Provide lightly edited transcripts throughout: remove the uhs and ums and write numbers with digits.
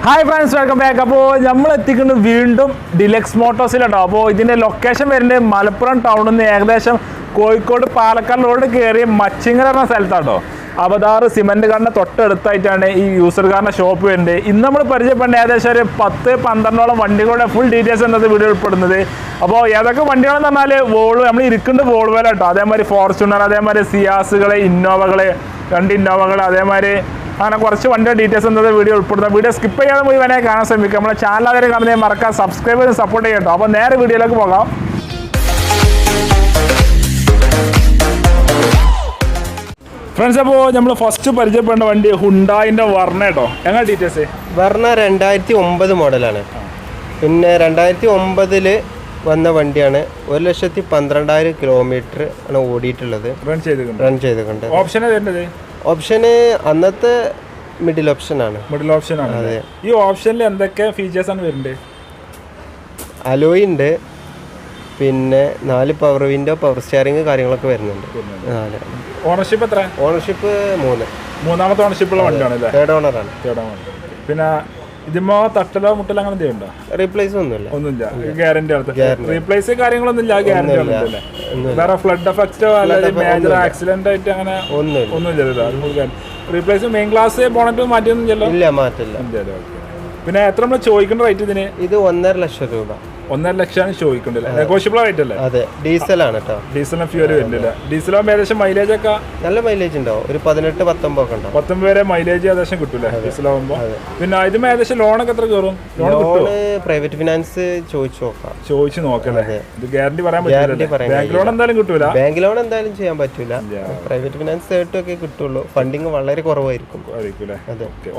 Hi friends, welcome back. We are going to DELUXE Motors. This location is Malappuram town. Kozhikode Palakkad road is Machan Basheer cement user shop. We will full details in the video. VOLVO, Fortuner, Innova, and of details in the video. Put the video skip when I can become a channel, subscribe and support it. Top on there video like friends, we first Hyundai in the Varna. What details? Varna 2009 model. In 2009 വന്ന വണ്ടിയാണ് 1,12,000 kilometre ആണ് ഓടിയിട്ടുള്ളത് run ചെയ്തിട്ടുണ്ട് option അന്നത്തെ middle option ആണ് അതെ ഈ ഓപ്ഷനിൽ എന്തൊക്കെ ഫീച്ചേഴ്സ് ആണ് വരുന്നത് അലോയ് ഉണ്ട് പിന്നെ 4 പവർ വിൻഡോ പവർ സ്റ്റിയറിംഗ് കാര്യങ്ങളൊക്കെ വരുന്നുണ്ട് ഓണർഷിപ്പ് എത്ര ഓണർഷിപ്പ് 3 മൂന്നാമത്തെ ഓണർഷിപ്പ് ഉള്ള വണ്ടിയാണ് അല്ലേ തേർഡ് ഓണർ ആണ് പിന്നെ ഇതിമോ തട്ടലോ മുട്ടലോ അങ്ങനെ എന്തെയുണ്ടോ റീപ്ലേസ് ഒന്നുമില്ല ഗ്യാരണ്ടി റീപ്ലേസ് കാര്യങ്ങളൊന്നും ഇല്ല ഗ്യാരണ്ടി ഒന്നുമില്ല വേറെ ഫ്ലഡ് എഫക്റ്റോ അല്ലെങ്കിൽ മേജർ ആക്സിഡന്റ് ആയിട്ട് അങ്ങനെ ഒന്നുമില്ല റീപ്ലേസ് മെയിൻ ക്ലാസ് ബോണറ്റ് മാറ്റിയൊന്നും ഇല്ല മാറ്റില്ല പിന്നെ എത്ര നമ്മൾ ചോദിക്കേണ്ട റേറ്റ് ഇതിന് ഇത് 1.5 ലക്ഷം രൂപ 1.5 ലക്ഷം ചോദിക്കണ്ടല്ലേ നെഗോഷ്യബിൾ റേറ്റ് അല്ലേ അതെ ഡീസലാണ് കേട്ടോ ഡീസലും ഫ്യൂൽ വരുന്നില്ല ഡീസലാകുമ്പോൾ ഏകദേശം മൈലേജ് ഒക്കെ നല്ല മൈലേജ് ഉണ്ടാവും ഒരു 18-19 ഒക്കെ ഉണ്ടാവും 19 വരെ മൈലേജ് ഏകദേശം കിട്ടൂലേ ഡീസലാകുമ്പോൾ പിന്നെ ഇതിന് ഏകദേശം ലോണൊക്കെ എത്ര കയറും ലോൺ പ്രൈവറ്റ് ഫിനാൻസ് ചോദിച്ചു നോക്കല്ലേ ഇത് ഗ്യാരണ്ടി പറയാൻ പറ്റില്ല ബാങ്ക് ലോൺ എന്തായാലും കിട്ടൂല ബാങ്ക് ലോൺ എന്തായാലും ചെയ്യാൻ പറ്റൂല പ്രൈവറ്റ് ഫിനാൻസ് ആയിട്ടൊക്കെ കിട്ടുള്ളൂ ഫണ്ടിങ് വളരെ കുറവായിരിക്കും അതെ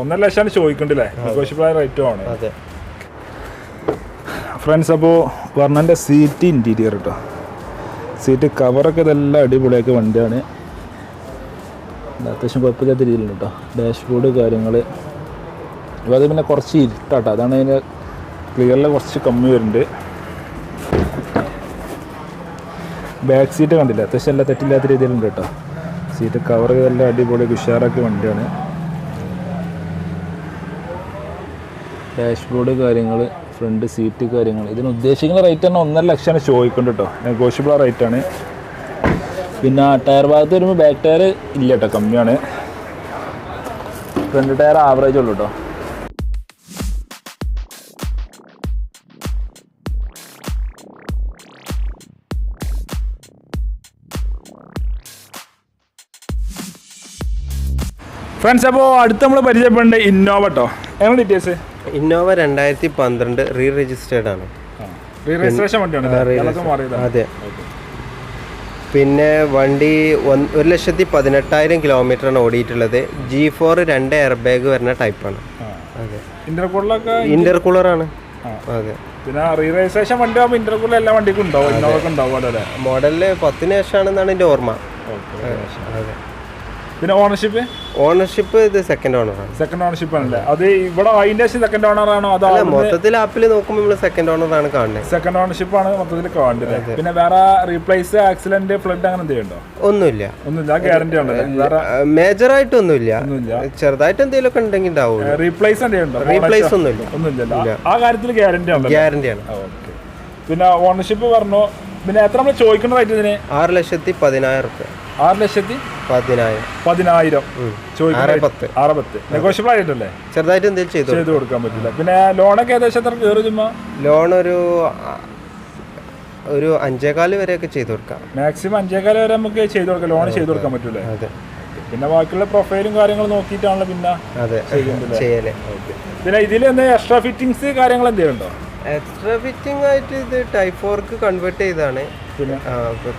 1.5 ലക്ഷം ചോദിക്കണ്ടല്ലേ നെഗോഷ്യബിൾ റേറ്റും ആണ് അതെ ഫ്രണ്ട്സ് അപ്പോൾ വർണ്ണൻ്റെ സീറ്റ് ഇൻറ്റീരിയർ കേട്ടോ സീറ്റ് കവറൊക്കെ ഇതെല്ലാം അടിപൊളിയാക്കി വണ്ടിയാണ് അത്യാവശ്യം കുഴപ്പമില്ലാത്ത രീതിയിലുണ്ട് കേട്ടോ ഡാഷ്ബോർഡ് കാര്യങ്ങൾ അപ്പോൾ അത് പിന്നെ കുറച്ച് ഇരുട്ടാട്ടോ അതാണ് അതിൻ്റെ ക്ലിയറിൽ കുറച്ച് കമ്മി വരുന്നുണ്ട് ബാക്ക് സീറ്റ് കണ്ടില്ല അത്യാവശ്യം എല്ലാം തെറ്റില്ലാത്ത രീതിയിലുണ്ട് കേട്ടോ സീറ്റ് കവർ എല്ലാം അടിപൊളിയാക്കി ഉഷാറാക്കി വണ്ടിയാണ് ഡാഷ്ബോർഡ് കാര്യങ്ങൾ ഫ്രണ്ട് സീറ്റ് കാര്യങ്ങൾ ഇതിന് ഉദ്ദേശിക്കുന്ന റേറ്റ് തന്നെ 1.5 ലക്ഷമാണ് ചോദിക്കുന്നുണ്ട് കേട്ടോ നെഗോഷ്യബിൾ റേറ്റാണ് പിന്നെ ടയർ ഭാഗത്ത് വരുമ്പോൾ ബാക്ക് ടയർ ഇല്ല കേട്ടോ കമ്മിയാണ് ഫ്രണ്ട് ടയർ ആവറേജ് ഉള്ളൂ കേട്ടോ ഫ്രണ്ട്സ് അപ്പോൾ അടുത്ത് നമ്മൾ പരിചയപ്പെടേണ്ട ഇന്നോവ കേട്ടോ എങ്ങനെ ഡീറ്റെയിൽസ് ഇന്നോവ 2012 റീ രജിസ്റ്റേർഡ് ആണ് അതെ പിന്നെ വണ്ടി 1,18,000 കിലോമീറ്റർ ആണ് ഓടിയിട്ടുള്ളത് G4 2 എയർ ബാഗ് വരുന്ന ടൈപ്പാണ് അതെ ഇന്റർകൂളർ ആണ് അതെ പിന്നെ റീ രജിസ്ട്രേഷൻ വണ്ടി ആകുമ്പോൾ ഇന്റർകൂളർ എല്ലാ വണ്ടിക്കും ഉണ്ടാവും മോഡലിൽ 10 ശേഷമാണെന്നാണ് എൻ്റെ ഓർമ്മ അതെ പിന്നെ ഓണർഷിപ്പ് ഇത് സെക്കൻഡ് ഓണർഷിപ്പ് ആണല്ലേ അത് ഇവിടെ അതിന്റെ സെക്കൻഡ് ഓണർ ആണോ അതോ മൊത്തത്തിൽ ആപ്പിൽ നോക്കുമ്പോൾ നമ്മൾ സെക്കൻഡ് ഓണർ ആണ് കാണുന്നത് സെക്കൻഡ് ഓണർഷിപ്പ് ആണ് മൊത്തത്തിൽ കാണുന്നത് പിന്നെ വേറെ റീപ്ലേസ് ആക്സിഡന്റ് ഫ്ലഡ് അങ്ങനെ എന്തെങ്കിലും ഒന്നുമില്ല ഗ്യാരണ്ടി ഉണ്ടല്ലോ മേജർ ആയിട്ട് ഒന്നുമില്ല ചെറുതായിട്ട് എന്തെങ്കിലുമൊക്കെ ഉണ്ടെങ്കിൽ ഉണ്ടാവും റീപ്ലേസ് ഒന്നുമില്ല ആ കാര്യത്തിൽ ഗ്യാരണ്ടിയാണ് പിന്നെ ഓണർഷിപ്പ് പറഞ്ഞു പിന്നെ എത്ര നമ്മൾ ചോദിക്കുന്ന റേറ്റ് ഇതിന് 6,10,000 6,10,000 നെഗോഷ്യബിൾ ആയിട്ടല്ലേ ചെറുതായിട്ട് എന്തെങ്കിലും ചെയ്ത് കൊടുക്കാൻ പറ്റില്ല പിന്നെ ലോണൊക്കെ ഏകദേശം എത്ര കയറും ലോൺ ഒരു 5.25 വരെയൊക്കെ ചെയ്ത് കൊടുക്കാം മാക്സിമം 5.25 വരെ നമുക്ക് ചെയ്ത് കൊടുക്കാം ലോൺ ചെയ്ത് കൊടുക്കാൻ പറ്റൂലേ അതെ പിന്നെ ബാക്കിയുള്ള പ്രൊഫൈലും കാര്യങ്ങളും നോക്കിയിട്ടാണല്ലോ പിന്നെ ചെയ്യലേ പിന്നെ ഇതിൽ എന്താ എക്സ്ട്രാ ഫിറ്റിങ്സ് കാര്യങ്ങൾ എന്തെങ്കിലും ഉണ്ടോ എക്സ്ട്രാ ഫിറ്റിംഗ് ആയിട്ട് ഇത് ടൈപ്പ് 4 കൺവേർട്ട് ചെയ്താണ് പിന്നെ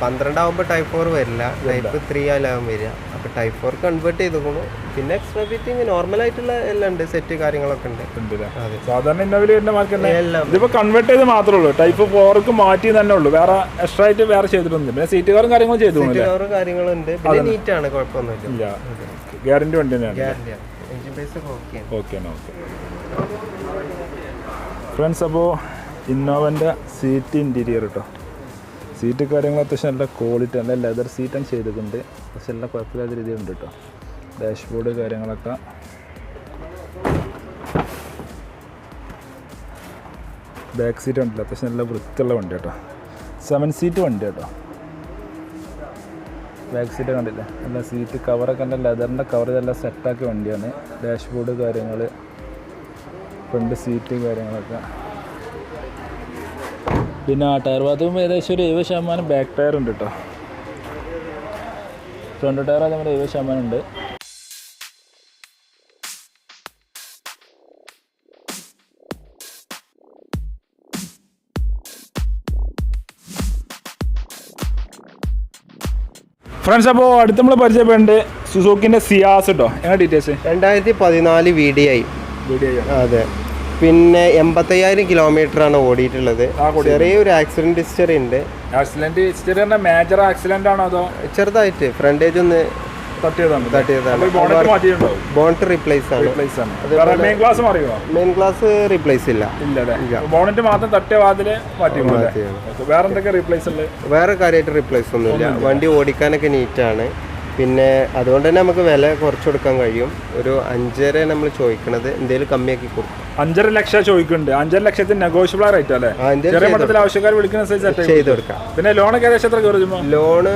12 ആകുമ്പോൾ ടൈപ്പ് 4 വരില്ല ടൈപ്പ് 3 ആലാവും വരിക അപ്പോൾ ടൈപ്പ് 4 കൺവേർട്ട് ചെയ്തോളൂ പിന്നെ എക്സ്ട്രാ ഫിറ്റിംഗ് നോർമൽ ആയിട്ടുള്ള എല്ലാം ഉണ്ട് സെറ്റ് കാര്യങ്ങളൊക്കെ ഉണ്ട് സാധാരണ ഇന്നോവയിൽ വരുന്ന മാർക്ക് ഇതിപ്പോൾ കൺവേർട്ട് ചെയ്ത് മാത്രമേ ഉള്ളൂ ടൈപ്പ് 4 മാറ്റി തന്നെ ഉള്ളൂ വേറെ എക്സ്ട്രാ ആയിട്ട് വേറെ ചെയ്തിട്ടുണ്ട് പിന്നെ സീറ്റ് കവറും കാര്യങ്ങളും ചെയ്തു കാര്യങ്ങളുണ്ട് പിന്നെ നീറ്റാണ് കുഴപ്പമൊന്നുമില്ല ഗ്യാരണ്ടി വണ്ടി തന്നെയാണ് ഫ്രണ്ട്സ് അപ്പോൾ ഇന്നോവൻ്റെ സീറ്റ് ഇൻറ്റീരിയർ കേട്ടോ സീറ്റ് കാര്യങ്ങൾ അത്യാവശ്യം നല്ല ക്വാളിറ്റി നല്ല ലെതർ സീറ്റാണ് ചെയ്തിട്ടുണ്ട് പക്ഷെ എല്ലാം കുഴപ്പമില്ലാത്ത രീതിയിലുണ്ട് കേട്ടോ ഡാഷ്ബോർഡ് കാര്യങ്ങളൊക്കെ ബാക്ക് സീറ്റ് ഉണ്ടല്ലോ, അത്യാവശ്യം നല്ല വൃത്തിയുള്ള വണ്ടി കേട്ടോ. 7 സീറ്റ് വണ്ടി കേട്ടോ. ബാക്ക് സീറ്റ് കണ്ടില്ലേ, നല്ല സീറ്റ് കവറൊക്കെ നല്ല ലെതറിൻ്റെ കവർ ഇതെല്ലാം സെറ്റാക്കിയ വണ്ടിയാണ്. ഡാഷ്ബോർഡ് കാര്യങ്ങൾ, ഫ്രണ്ട് സീറ്റ് കാര്യങ്ങളൊക്കെ. പിന്നെ ടയർ ഭാഗത്തും ഏകദേശം ഒരു 70% ബാക്ക് ടയർ ഉണ്ട് കേട്ടോ. ഫ്രണ്ട് ടയർ അതേപോലെ 70% ഉണ്ട്. ഫ്രണ്ട്സ്, അപ്പോൾ അടുത്ത് നമ്മൾ പരിചയപ്പെടുന്നുണ്ട് സുസൂക്കിൻ്റെ സിയാസ് കേട്ടോ. എങ്ങനെ ഡീറ്റെയിൽസ്? 2014 VDI. അതെ. പിന്നെ 85,000 കിലോമീറ്ററാണ് ഓടിയിട്ടുള്ളത്. ചെറിയൊരു ആക്സിഡന്റ് ഹിസ്റ്ററി ഉണ്ട്. ആക്സിഡന്റ് ഹിസ്റ്ററി പറഞ്ഞാൽ മേജർ ആക്സിഡന്റ് ആണോ അതോ ചെറുതായിട്ട് ഫ്രണ്ടേജ് ഒന്ന് തട്ടിയതാണ്. ബോണറ്റ് റീപ്ലേസ് ആണ്. മെയിൻ ഗ്ലാസ് റീപ്ലേസ് ഇല്ല. ബോണറ്റ് മാത്രം തട്ടിയ വാതില് മാറ്റി. വേറെ എന്തൊക്കെ റീപ്ലേസ് ഉള്ളത്? വേറെ കാര്യമായിട്ട് റീപ്ലേസ് ഒന്നുമില്ല. വണ്ടി ഓടിക്കാനൊക്കെ നീറ്റാണ്. പിന്നെ അതുകൊണ്ട് തന്നെ നമുക്ക് വില കുറച്ച് കൊടുക്കാൻ കഴിയും. ഒരു 5.5 നമ്മൾ ചോദിക്കണത്, എന്തെങ്കിലും കമ്മിയാക്കി കൊടുക്കും. 5.5 ലക്ഷം ചോദിക്കുന്നുണ്ട്. 5.5 ലക്ഷത്തിന് നെഗോഷ്യബിൾ റേറ്റ് അല്ലേ? ചെറിയ മട്ടത്തിൽ ആവശ്യക്കാർ വിളിക്കുന്ന ചെയ്ത് കൊടുക്കാം. പിന്നെ ലോണൊക്കെ ഏകദേശം എത്ര കയറും? ലോണ്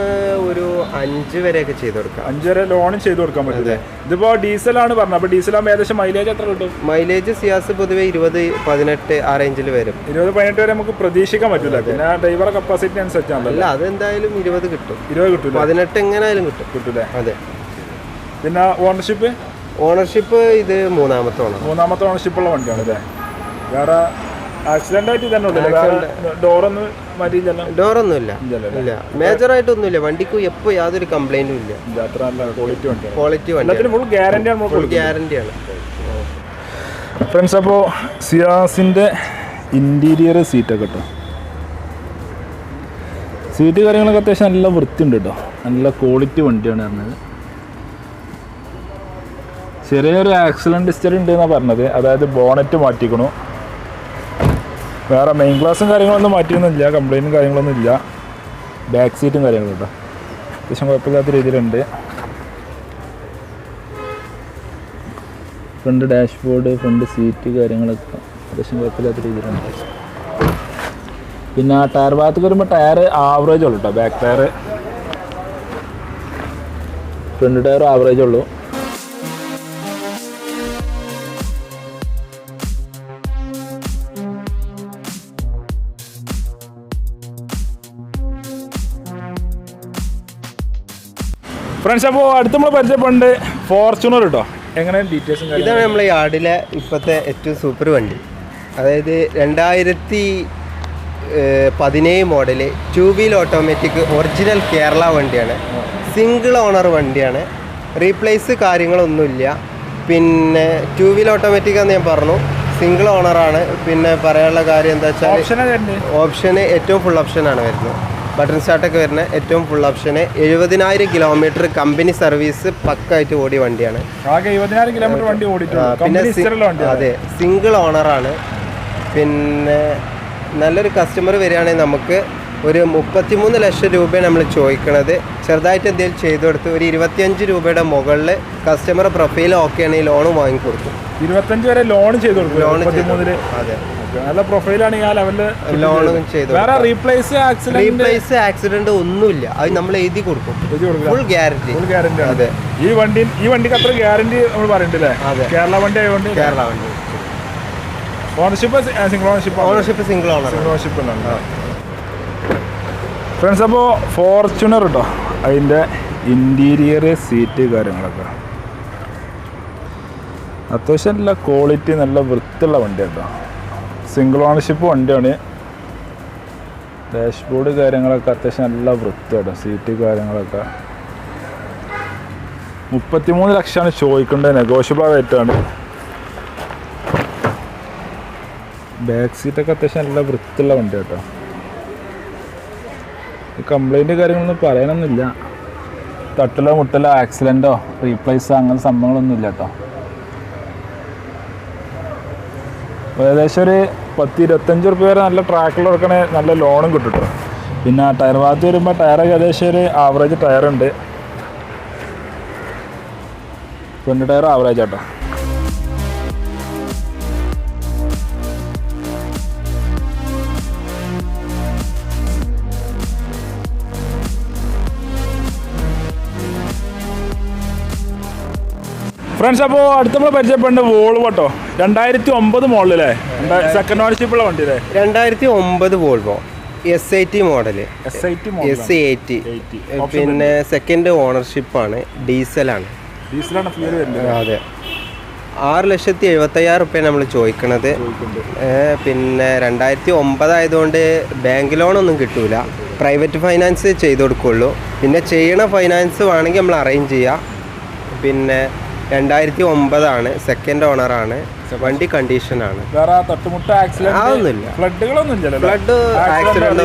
ഒരു 5 വരെയൊക്കെ ചെയ്ത് കൊടുക്കാം. 5 വരെ ലോണും ചെയ്ത് കൊടുക്കാൻ പറ്റും. ഇതിപ്പോ ഡീസലാണ് പറഞ്ഞത്. അപ്പൊ ഡീസലാകുമ്പോൾ ഏകദേശം മൈലേജ് എത്ര കിട്ടും? മൈലേജ് സിയാസ് പൊതുവെ 20-18 ആ റേഞ്ചിൽ വരും. 20-18 വരെ നമുക്ക് പ്രതീക്ഷിക്കാൻ പറ്റില്ല. പിന്നെ ഡ്രൈവറെ കപ്പാസിറ്റി അനുസരിച്ചാണല്ലോ. അല്ല, അതെന്തായാലും 20 കിട്ടും. 20 കിട്ടും. 18 എങ്ങനെയായാലും കിട്ടും. അതെ. പിന്നെ ഓണർഷിപ്പ് ഇത് മൂന്നാമത്തെ ഓണർഷിപ്പ് ഉള്ള വണ്ടിയാണ് അല്ലേ? വേറെ ആക്സിഡന്റ് ആയിട്ട് തന്നെ ഡോറൊന്നും മാറ്റിയില്ല? ഡോറൊന്നും ഇല്ല. മേജർ ആയിട്ടൊന്നുമില്ല. വണ്ടിക്ക് എപ്പോൾ യാതൊരു കംപ്ലൈന്റും ഇല്ല. ക്വാളിറ്റി വണ്ടി, ഫുൾ ഗ്യാരണ്ടിയാണ്. ഫ്രണ്ട്സ്, അപ്പോൾ സിയാസിന്റെ ഇന്റീരിയർ സീറ്റൊക്കെ കേട്ടോ. സീറ്റ് കാര്യങ്ങളൊക്കെ അത്യാവശ്യം നല്ല വൃത്തിയുണ്ട് കേട്ടോ. നല്ല ക്വാളിറ്റി വണ്ടിയാണ് പറഞ്ഞത്. ചെറിയൊരു ആക്സിഡൻറ്റ് ഹിസ്റ്ററി ഉണ്ട് എന്നാണ് പറഞ്ഞത്. അതായത് ബോണറ്റ് മാറ്റിക്കണു. വേറെ മെയിൻ ഗ്ലാസും കാര്യങ്ങളൊന്നും മാറ്റിയൊന്നുമില്ല. കംപ്ലൈൻറ്റും കാര്യങ്ങളൊന്നും ഇല്ല. ബാക്ക് സീറ്റും കാര്യങ്ങളും കേട്ടോ അത്യാവശ്യം കുഴപ്പമില്ലാത്ത രീതിയിലുണ്ട്. ഫ്രണ്ട് ഡാഷ്ബോർഡ്, ഫ്രണ്ട് സീറ്റ് കാര്യങ്ങളൊക്കെ അത്യാവശ്യം കുഴപ്പമില്ലാത്ത രീതിയിലുണ്ട്. പിന്നെ ആ ടയർ ഭാഗത്തേക്ക് വരുമ്പോൾ ടയർ ആവറേജ് ഉള്ളൂ കേട്ടോ. Back tyre, front tyre average ഉള്ളൂ. ഫ്രണ്ട്സ്, അപ്പോൾ അടുത്ത് നമ്മൾ പരിചയപ്പെടുന്നുണ്ട് ഫോർച്യൂണർ കേട്ടോ. എങ്ങനെ ഡീറ്റെയിൽസും? ഇതാണ് നമ്മളെ യാർഡിലെ ഇപ്പോഴത്തെ ഏറ്റവും സൂപ്പർ വണ്ടി. അതായത് 2017 model 2 wheel automatic original Kerala വണ്ടിയാണ്. സിംഗിൾ ഓണർ വണ്ടിയാണ്. റീപ്ലേസ് കാര്യങ്ങളൊന്നുമില്ല. പിന്നെ 2 വീൽ ഓട്ടോമാറ്റിക് ആണെന്ന് ഞാൻ പറഞ്ഞു. സിംഗിൾ ഓണറാണ്. പിന്നെ പറയാനുള്ള കാര്യം എന്താ വെച്ചാൽ ഓപ്ഷന് ഏറ്റവും ഫുൾ ഓപ്ഷനാണ് വരുന്നത്. ബട്ടൺ സ്റ്റാർട്ടൊക്കെ വരുന്ന ഏറ്റവും ഫുൾ ഓപ്ഷന്. 70,000 കിലോമീറ്റർ കമ്പനി സർവീസ് പക്കായിട്ട് ഓടിയ വണ്ടിയാണ്. പിന്നെ അതെ, സിംഗിൾ ഓണറാണ്. പിന്നെ നല്ലൊരു കസ്റ്റമർ വരികയാണെങ്കിൽ നമുക്ക് ഒരു 33 ലക്ഷം രൂപയാണ് നമ്മൾ ചോദിക്കണത്. ചെറുതായിട്ട് എന്തെങ്കിലും ചെയ്തു കൊടുത്ത് ഒരു 25 രൂപയുടെ മുകളിൽ കസ്റ്റമർ പ്രൊഫൈൽ ഓക്കെ ആണെങ്കിൽ ലോൺ വാങ്ങിക്കൊടുക്കും. 25 വരെ ലോൺ ചെയ്ത് കൊടുക്കും. അതെ, നല്ല പ്രൊഫൈലാണെങ്കിൽ ആ ലെവലിൽ ലോൺ ചെയ്തു. റീപ്ലേസ് ആക്സിഡന്റ് ഒന്നുമില്ല. അത് നമ്മൾ എഴുതി കൊടുക്കും. Full guarantee. അതെ. ഈ വണ്ടിക്ക് അത്ര ഗ്യാരണ്ടി നമ്മൾ പറയണ്ടല്ലേ? കേരള വണ്ടി ആയതുകൊണ്ട്. കേരള വണ്ടി. Ownership single ownership. ഫ്രണ്ട്സ്, അപ്പോൾ ഫോർച്യൂണർ കേട്ടോ. അതിൻ്റെ ഇൻറ്റീരിയർ സീറ്റ് കാര്യങ്ങളൊക്കെ അത്യാവശ്യം നല്ല ക്വാളിറ്റി, നല്ല വൃത്തിയുള്ള വണ്ടിയാണ് കേട്ടോ. സിംഗിൾ ഓണർഷിപ്പ് വണ്ടിയാണ്. ഡാഷ്ബോർഡ് കാര്യങ്ങളൊക്കെ അത്യാവശ്യം നല്ല വൃത്തിയാണ്. സീറ്റ് കാര്യങ്ങളൊക്കെ 33 ലക്ഷമാണ് ചോദിക്കേണ്ടത്. നെഗോഷ്യബിൾ റേറ്റാണ്. ബാക്ക് സീറ്റൊക്കെ അത്യാവശ്യം നല്ല വൃത്തിയുള്ള വണ്ടി കേട്ടോ. കംപ്ലൈൻറ്റ് കാര്യങ്ങളൊന്നും പറയാനൊന്നുമില്ല. തട്ടലോ മുട്ടലോ ആക്സിഡൻറ്റോ റീപ്ലേസോ അങ്ങനെ സംഭവങ്ങളൊന്നും ഇല്ല കേട്ടോ. ഏകദേശം ഒരു 10-25 റുപ്യ വരെ നല്ല ട്രാക്കിൽ കൊടുക്കണേ നല്ല ലോണും കിട്ടും കേട്ടോ. പിന്നെ ടയർ ഭാഗത്ത് വരുമ്പോൾ ടയറൊക്കെ ഏകദേശം ഒരു ആവറേജ് ടയറുണ്ട്. ഫ്രണ്ട് ടയർ ആവറേജ് കേട്ടോ. ഫ്രണ്ട്സ്, അപ്പോൾ അടുത്ത നമ്മൾ പരിചയപ്പെടുന്നത് വോൾവോ കേട്ടോ. 2009 മോഡലല്ലേ, സെക്കൻഡ് ഓണർഷിപ്പുള്ള വണ്ടി അല്ലേ? 2009 വോൾവോ S80 മോഡല്, S80. പിന്നെ സെക്കൻഡ് ഓണർഷിപ്പാണ്, ഡീസലാണ്. അതെ. 6,70,000 നമ്മൾ ചോദിക്കണത്. പിന്നെ 2009 ആയതുകൊണ്ട് ബാങ്ക് ലോണൊന്നും കിട്ടൂല, പ്രൈവറ്റ് ഫൈനാൻസ് ചെയ്ത് കൊടുക്കുള്ളൂ. പിന്നെ ചെയ്യണ ഫൈനാൻസ് വേണമെങ്കിൽ നമ്മൾ അറേഞ്ച് ചെയ്യാം. പിന്നെ 2009 സെക്കൻഡ് ഓണറാണ്, വണ്ടി കണ്ടീഷനാണ്. അതൊന്നുമില്ല, ഫ്ലഡ് ആക്സിഡന്റ്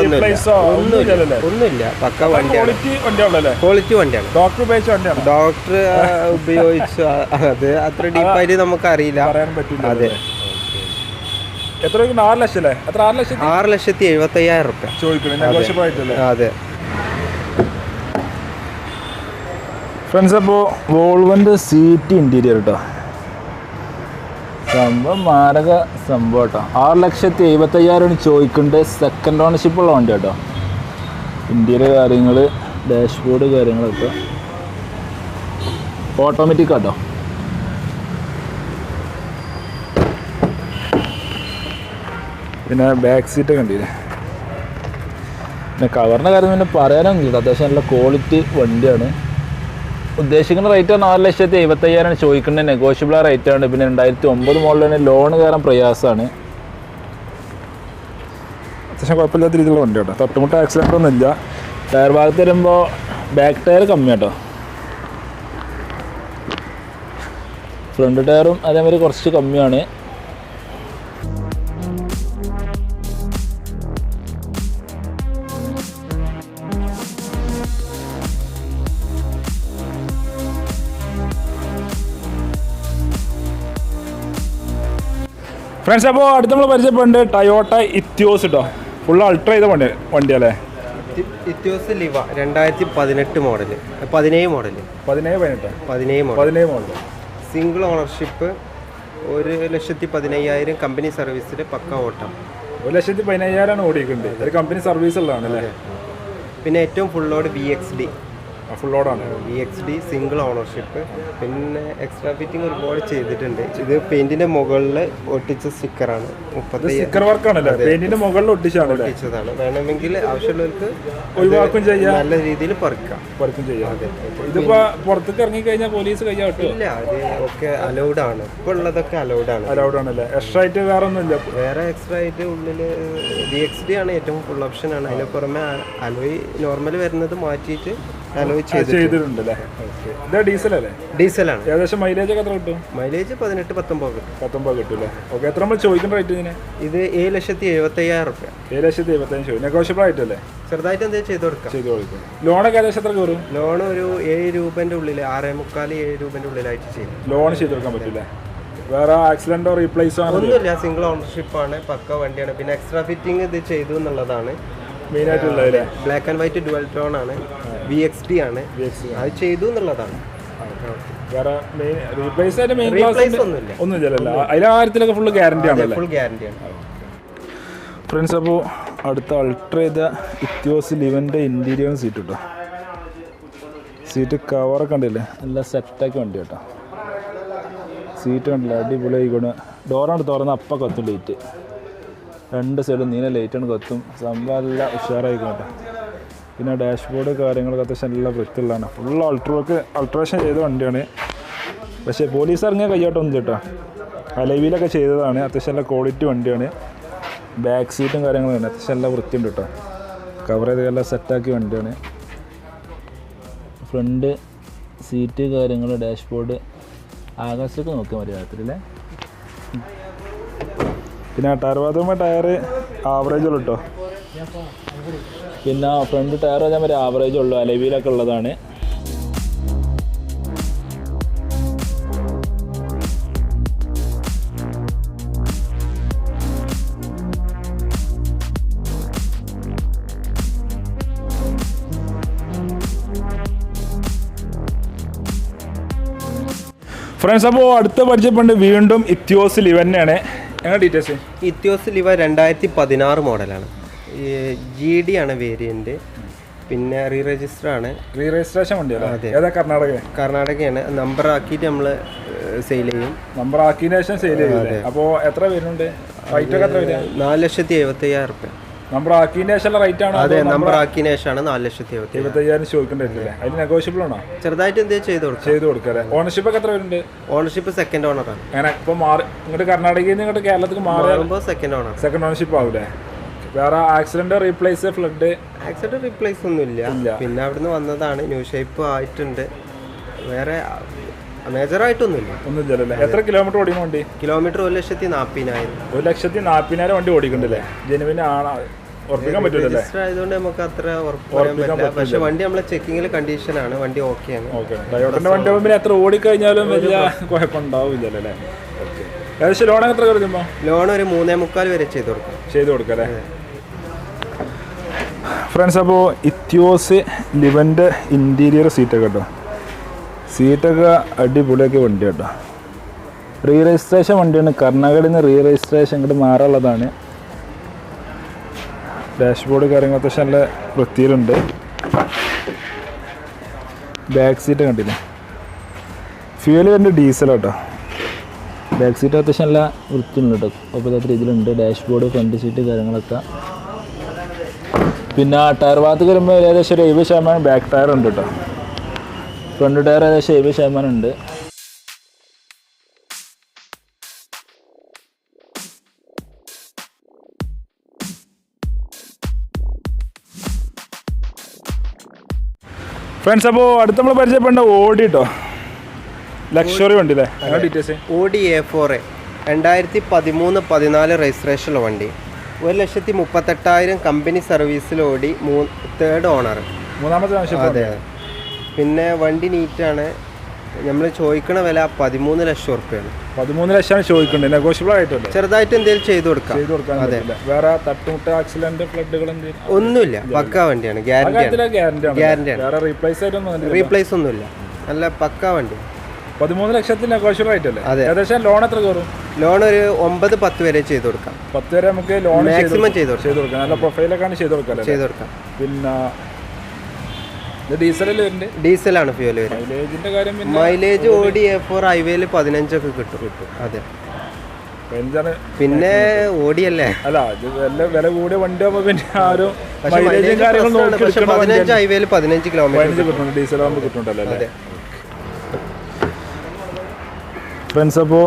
ഒന്നുമില്ല, പക്ക വണ്ടിയാണ്, ക്വാളിറ്റി വണ്ടിയാണ്. ഡോക്ടർ ഉപയോഗിച്ചു, അത് അത്ര ഡീപ്പായിട്ട് നമുക്ക് അറിയില്ല. അതെ. 6,70,000 അതെ. ഫ്രണ്ട്സ്, അപ്പോൾ വോൾവോൻ്റെ സീറ്റ് ഇൻറ്റീരിയർ കേട്ടോ, സംഭവം മാരക സംഭവം കേട്ടോ. 6,70,000 ചോദിക്കുന്നുണ്ട്. സെക്കൻഡ് ഓണർഷിപ്പുള്ള വണ്ടി കേട്ടോ. ഇൻറ്റീരിയർ കാര്യങ്ങൾ, ഡാഷ്ബോർഡ് കാര്യങ്ങളൊക്കെ ഓട്ടോമാറ്റിക് കേട്ടോ. പിന്നെ ബാക്ക് സീറ്റ് കണ്ടില്ലേ. പിന്നെ കവറിൻ്റെ കാര്യം പിന്നെ പറയാനൊന്നും ഇല്ല, അത്യാവശ്യം നല്ല ക്വാളിറ്റി വണ്ടിയാണ്. ഉദ്ദേശിക്കുന്ന റേറ്റ് 4,70,000 ചോദിക്കുന്നത്, നെഗോഷ്യബിൾ റേറ്റാണ്. പിന്നെ 2009 മോഡലിന് ലോൺ കയറാൻ പ്രയാസമാണ്. അത്യാവശ്യം കുഴപ്പമില്ലാത്ത രീതിയിലുള്ള വണ്ടി കേട്ടോ. തൊട്ടുമുട്ട ആക്സിഡൻ്റ് ഒന്നും ഇല്ല. ടയർ ഭാഗത്ത് വരുമ്പോൾ ബാക്ക് ടയർ കമ്മിയാട്ടോ. ഫ്രണ്ട് ടയറും അതേമാതിരി കുറച്ച് കമ്മിയാണ്. ഫ്രണ്ട്സ്, അപ്പോൾ അടുത്ത് നമ്മൾ പരിചയപ്പെടുന്നത് ടയോട്ട ഇത്യോസ് കേട്ടോ. ഫുൾ അൾട്ര ചെയ്ത വണ്ടിയല്ലേ? Etios Liva 2018 model, 17 model. Single ownership, 1,15,000 company സർവീസിൽ, പക്ക ഓട്ടം. 1,15,000 ഓടിയിട്ടുണ്ട്. ഒരു കമ്പനി സർവീസ് ഉള്ളതാണ് അല്ലേ? പിന്നെ ഏറ്റവും ഫുൾ ലോഡ് VXD, ഫുൾ ലോഡാണ്. VXD single ownership. പിന്നെ എക്സ്ട്രാ ഫിറ്റിംഗ് ഒരുപാട് ചെയ്തിട്ടുണ്ട്. ഇത് പെയിന്റിന്റെ മുകളിൽ ഒട്ടിച്ച സ്റ്റിക്കറാണ്. സ്റ്റിക്കർ വർക്കാണല്ലേ? പെയിന്റിന്റെ മുകളിൽ ഒട്ടിച്ചതാണ്. വേണമെങ്കിൽ ആവശ്യമുള്ളവർക്ക് ഒഴിവാക്കും ചെയ്യാം, നല്ല രീതിയിൽ പറിക്കാം ചെയ്യാം. ഇതിപ്പോ പുറത്തേക്ക് ഇറങ്ങി കഴിഞ്ഞാൽ പോലീസ് കയ്യാ കിട്ടും? ഇല്ല, അത് ഒക്കെ അലൗഡ് ആണ്. ഇപ്പൊ ഉള്ളതൊക്കെ അലൗഡ് ആണല്ലേ? എക്സ്ട്രാ ആയിട്ട് വേറെ ഒന്നുമില്ല? വേറെ എക്സ്ട്രാ ആയിട്ട് ഉള്ളില് VXD ആണ് ഏറ്റവും ഫുൾ ഓപ്ഷൻ ആണ്. അതിന് പുറമെ അലോയ് നോർമൽ വരുന്നത് മാറ്റിയിട്ട് ചെയ്തിട്ടുണ്ടല്ലേ? ഡീസലാണ്. ഏകദേശം മൈലേജ് ഒക്കെ എത്ര കിട്ടും? മൈലേജ് 18-19 കിട്ടും. ഓക്കെ. എത്ര നമ്മൾ ചോദിക്കുന്ന റേറ്റ് ഇതിന്? ഇത് 7,70,000. 7,70,000 നെഗോഷ്യബിൾ ആയിട്ടല്ലേ? ചെറുതായിട്ട് എന്തെങ്കിലും ചെയ്ത് കൊടുക്കാം. ലോണൊക്കെ ഏകദേശം എത്ര കയറും? ലോൺ ഒരു 7 രൂപന്റെ ഉള്ളിൽ, 6,75-7 രൂപന്റെ ഉള്ളിലായിട്ട് ചെയ്യും. ലോൺ ചെയ്ത് കൊടുക്കാൻ പറ്റില്ല? വേറെ ആക്സിഡന്റോ റീപ്ലേസോ ഒന്നുമില്ല, സിംഗിൾ ഓണർഷിപ്പ് ആണ്, പക്ക വണ്ടിയാണ്. പിന്നെ എക്സ്ട്രാ ഫിറ്റിംഗ് ഇത് ചെയ്തു എന്നുള്ളതാണ് മെയിൻ ആയിട്ടുള്ളത്. Black and white dual tone ആണ്, VXD ആണ്, അത് ചെയ്തു എന്നുള്ളതാണ്. ഒന്നുമില്ലല്ലോ, അതിലെ കാര്യത്തിലൊക്കെ ഫുൾ ഗ്യാരണ്ടി ആണ്. ഫുൾ ഗ്യാരണ്ടി ആണ്. ഫ്രണ്ട്സ്, അപ്പോൾ അടുത്ത അൾട്ര ചെയ്ത ഇത്യോസ് ലിവൻ്റെ ഇൻറ്റീരിയർ സീറ്റ് കേട്ടോ. സീറ്റ് കവറൊക്കെ കണ്ടില്ലേ, നല്ല സെറ്റാക്കി വണ്ടി കേട്ടോ. സീറ്റ് കണ്ടില്ല, അടിപൊളി ആയിക്കോട്ടെ. ഡോറാണ് തുറന്ന് അപ്പം കത്തും ലൈറ്റ്, രണ്ട് സൈഡും നീല ലൈറ്റാണ് കത്തും. സംഭവം നല്ല ഉഷാറായിക്കോട്ടെ. പിന്നെ ഡാഷ്ബോർഡ് കാര്യങ്ങളൊക്കെ അത്യാവശ്യം നല്ല വൃത്തിയുള്ളതാണ്. ഫുൾ അൾട്രേഷൻ ചെയ്ത വണ്ടിയാണ്. പക്ഷേ പോലീസ് ഇറങ്ങിയ കയ്യോട്ടൊന്നും കേട്ടോ, അലവിലൊക്കെ ചെയ്തതാണ്. അത്യാവശ്യം നല്ല ക്വാളിറ്റി വണ്ടിയാണ്. ബാക്ക് സീറ്റും കാര്യങ്ങളും തന്നെ അത്യാവശ്യം നല്ല വൃത്തിയുണ്ട് കേട്ടോ. കവർ ചെയ്ത് എല്ലാം സെറ്റാക്കിയ വണ്ടിയാണ്. ഫ്രണ്ട് സീറ്റ് കാര്യങ്ങൾ, ഡാഷ്ബോർഡ്, ആകാശമൊക്കെ നോക്കിയാൽ മതി രാത്രിയിലെ. പിന്നെ ടയർ ടയർ ആവറേജ് ഉള്ളു കേട്ടോ. പിന്നെ ഫ്രണ്ട് ടയർ അതേമാതിരി ആവറേജ് ഉള്ളു, അലവിലൊക്കെ ഉള്ളതാണ്. ഫ്രണ്ട്സ്, അപ്പോൾ അടുത്ത പരിചയപ്പെടുന്നത് വീണ്ടും ഇത്യോസ് ലിവന്നെയാണ്. എങ്ങനെ ഡീറ്റെയിൽസ്? ഇത്യോസ് ലിവ 2016 മോഡലാണ്. GD ആണ് വേരിയൻറ്റ്. പിന്നെ റീ രജിസ്റ്റർ ആണ്. റീ രജിസ്ട്രേഷൻ വണ്ടിയാണ്. അതെ, കർണാടകയാണ്. നമ്പർ ആക്കിയിട്ട് നമ്മൾ സെയിൽ ചെയ്യും. നമ്പർ ആക്കിയതിന് ശേഷം സെയിൽ ചെയ്യും. അപ്പോൾ എത്ര വരുന്നുണ്ട്? റേറ്റ് ഒക്കെ എത്ര വരിക? 4,75,000 റുപ്യ. നമ്പർ ആക്കിയതിന് ശേഷമുള്ള റേറ്റ് ആണോ? അതെ, നമ്പർ ആക്കിയതിന് ശേഷമാണ് 4,75,000 ചോദിക്കേണ്ടതില്ലേ? അതിന് നെഗോഷ്യബിൾ ആണോ? ചെറുതായിട്ട് എന്തെങ്കിലും ചെയ്ത് കൊടുക്കാം. ഓണർഷിപ്പ് ഒക്കെ എത്ര വരുന്നുണ്ട്? ഓണർഷിപ്പ് സെക്കൻഡ് ഓണറാണ്. അങ്ങനെ ഇപ്പോൾ ഇങ്ങോട്ട് കർണാടകയിൽ നിന്ന് ഇങ്ങോട്ട് കേരളത്തിൽ മാറുമ്പോൾ സെക്കൻഡ് ഓണർഷിപ്പ് ആവൂലേ? വേറെ accident replace flood accident replace ഒന്നും ഇല്ല. പിന്നെ അവിടുന്ന് വന്നതാണ്, ന്യൂ ഷേപ്പ് ആയിട്ടുണ്ട്. വേറെ മേജറായിട്ടൊന്നുമില്ല. എത്ര കിലോമീറ്റർ ഓടിക്കുന്ന വണ്ടി? കിലോമീറ്റർ 1,40,000. 1,40,000 വണ്ടി ഓടിക്കണ്ടല്ലേ? ജനുവിന് ആണ് ഉറപ്പിക്കാൻ പറ്റില്ലല്ലേ? ആയതുകൊണ്ട് നമുക്ക് അത്ര ഉറപ്പിക്കാൻ. പക്ഷെ വണ്ടി നമ്മളെ ചെക്കിങ്ങിൽ കണ്ടീഷനാണ്, വണ്ടി ഓക്കെയാണ്. ടൊയോട്ടന്റെ വണ്ടി പിന്നെ എത്ര ഓടിക്കഴിഞ്ഞാലും വലിയ കുഴപ്പമുണ്ടാവില്ലല്ലോ അല്ലേ? ഏകദേശം ലോൺ എത്ര കരുതുമ്പോ? ലോൺ ഒരു 3.25 വരെ ചെയ്ത് കൊടുക്കാം അല്ലേ? ഫ്രണ്ട്സ്, അപ്പോൾ ഇത്യോസ് ലിവൻ്റെ ഇൻറ്റീരിയർ സീറ്റൊക്കെ കേട്ടോ, സീറ്റൊക്കെ അടിപൊളിയൊക്കെ വണ്ടി കേട്ടോ. റീ രജിസ്ട്രേഷൻ വണ്ടിയാണ്, കർണാടകയിൽ നിന്ന് റീ രജിസ്ട്രേഷൻ ഇങ്ങോട്ട് മാറാനുള്ളതാണ്. ഡാഷ്ബോർഡ് കാര്യങ്ങൾ അത്യാവശ്യം നല്ല വൃത്തിയിലുണ്ട്. ബാക്ക് സീറ്റ് കണ്ടില്ല, ഫ്യൂവൽ വരുന്നത് ഡീസൽ കേട്ടോ. ബാക്ക് സീറ്റ് അത്യാവശ്യം നല്ല വൃത്തിയുണ്ട് കേട്ടോ, കുഴപ്പമില്ലാത്ത രീതിയിലുണ്ട്. ഡാഷ്ബോർഡ്, ഫ്രണ്ട് സീറ്റ് കാര്യങ്ങളൊക്കെ. പിന്നെ ടയർ ഭാഗത്ത് വരുമ്പോൾ ഏകദേശം ഒരു 70% ബാക്ക് ടയർ ഉണ്ട് കേട്ടോ. ഫ്രണ്ട് ടയർ ഏകദേശം 70% ഉണ്ട്. ഫ്രണ്ട്സ്, അപ്പോൾ അടുത്ത് നമ്മൾ പരിചയപ്പെടേണ്ട ഓടി കേട്ടോ, ലക്ഷറി വണ്ടി അല്ലേ? ഡീറ്റെയിൽസ് ഓടി A4 2013-14 രജിസ്ട്രേഷനുള്ള വണ്ടി, 1,38,000 കമ്പനി സർവീസിൽ ഓടി, 3rd ഓണർ, മൂന്നാമത്തെ. അതെ. പിന്നെ വണ്ടി നീറ്റാണ്. നമ്മൾ ചോദിക്കണ വില 13 ലക്ഷം റുപ്യാണ്. 13 ലക്ഷമാണ് ചോദിക്കുന്നത്. നെഗോഷ്യബിൾ ആയിട്ടല്ലേ? ചെറുതായിട്ട് എന്തെങ്കിലും ചെയ്ത് കൊടുക്കാം. അതെ. വേറെ തട്ടുമുട്ട ആക്സിഡന്റ് ഫ്ലഡുകൾ ഒന്നുമില്ല, പക്കാ വണ്ടിയാണ്. ഗ്യാരണ്ടിയാണ്. റീപ്ലേസ് ഒന്നുമില്ല, നല്ല പക്കാ വണ്ടി. 13 ലക്ഷത്തിൽ നെഗോഷ്യബിൾ ആയിട്ടല്ലേ? ഏകദേശം ലോൺ എത്ര കയറും? ലോൺ ഒരു 9-10 വരെ ചെയ്ത് കൊടുക്കാം. 10 വരെ നമുക്ക് ലോൺ മാക്സിമം ചെയ്ത് കൊടുക്കാം. നല്ല പ്രൊഫൈലൊക്കെയാണ് ചെയ്ത് കൊടുക്കാം. പിന്നെ ഡീസലാണ് ഫ്യൂൽ വരുന്നത്. മൈലേജ് ഓടി A4 ഹൈവേയിൽ 15 ഒക്കെ കിട്ടും. അതെ. പിന്നെ ഓടിയല്ലേ, അല്ല വില കൂടിയ വണ്ടി ആകുമ്പോൾ പിന്നെ ആരും 15 ഹൈവേയിൽ 15 കിലോമീറ്റർ ഡീസൽ ആകുമ്പോൾ കിട്ടുന്നുണ്ടല്ലോ അല്ലേ? ഫ്രണ്ട്സ്, അപ്പോൾ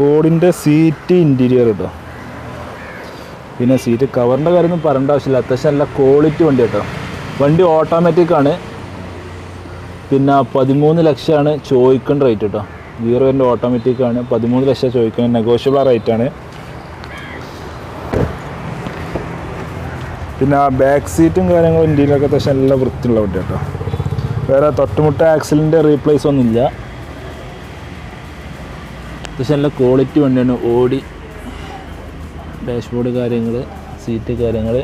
ഓടിൻ്റെ സീറ്റ് ഇൻറ്റീരിയർ കേട്ടോ. പിന്നെ സീറ്റ് കവറിൻ്റെ കാര്യമൊന്നും പറയേണ്ട ആവശ്യമില്ല, അത്യാവശ്യം നല്ല ക്വാളിറ്റി വണ്ടി കേട്ടോ. വണ്ടി ഓട്ടോമാറ്റിക്കാണ്. പിന്നെ 13 ലക്ഷമാണ് ചോദിക്കേണ്ട റേറ്റ് കേട്ടോ. ഗിയറിൻ്റെ ഓട്ടോമാറ്റിക്കാണ്, 13 ലക്ഷം ചോദിക്കുന്നത്. നെഗോഷ്യബിൾ റേറ്റാണ്. പിന്നെ ബാക്ക് സീറ്റും കാര്യങ്ങളും ഇൻറ്റീരിയറൊക്കെ അത്യാവശ്യം നല്ല വൃത്തിയുള്ള വണ്ടി കേട്ടോ. വേറെ തൊട്ടുമുട്ട ആക്സിഡൻ്റ് റീപ്ലേസ് ഒന്നുമില്ല. അത്യാവശ്യം നല്ല ക്വാളിറ്റി വണ്ടിയാണ്. ഓടി ഡാഷ്ബോർഡ് കാര്യങ്ങൾ, സീറ്റ് കാര്യങ്ങൾ.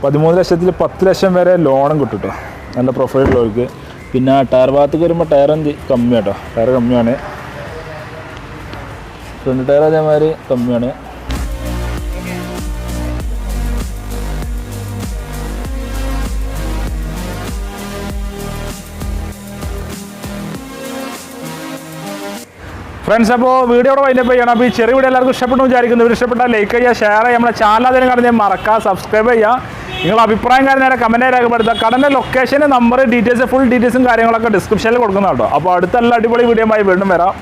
13 ലക്ഷത്തിൽ 10 ലക്ഷം വരെ ലോണും കിട്ടും കേട്ടോ, നല്ല പ്രൊഫൈലുള്ളവർക്ക്. പിന്നെ ടയർ ഭാഗത്തേക്ക് വരുമ്പോൾ ടയർ കമ്മി കേട്ടോ, ടയർ കമ്മിയാണ്. ഫ്രണ്ട് ടയർ അതേമാതിരി കമ്മിയാണ്. ഫ്രണ്ട്സ്, അപ്പോൾ വീഡിയോ ഇവിടെ വൈൻഡപ്പ് ചെയ്യണം. അപ്പോൾ ഈ ചെറിയ വീഡിയോ എല്ലാവർക്കും ഇഷ്ടപ്പെട്ടു വിചാരിക്കുന്നു. ഇഷ്ടപ്പെട്ടാൽ ലൈക്ക് ചെയ്യുക, ഷെയർ ചെയ്യുക, നമ്മുടെ ചാനൽ അതിന് കാണുന്നത് മറക്കുക, സബ്സ്ക്രൈബ് ചെയ്യുക. നിങ്ങളുടെ അഭിപ്രായം കാര്യം നേരെ കമൻറ്റ് രേഖപ്പെടുത്തുക. കടൻ്റെ ലൊക്കേഷന്, നമ്പർ, ഡീറ്റെയിൽസ്, ഫുൾ ഡീറ്റെയിൽസും കാര്യങ്ങളൊക്കെ ഡിസ്ക്രിപ്ഷനിൽ കൊടുക്കുന്ന കേട്ടോ. അപ്പോൾ അടുത്ത എല്ലാ അടിപൊളി വീഡിയോ ആയി വീണ്ടും വരാം.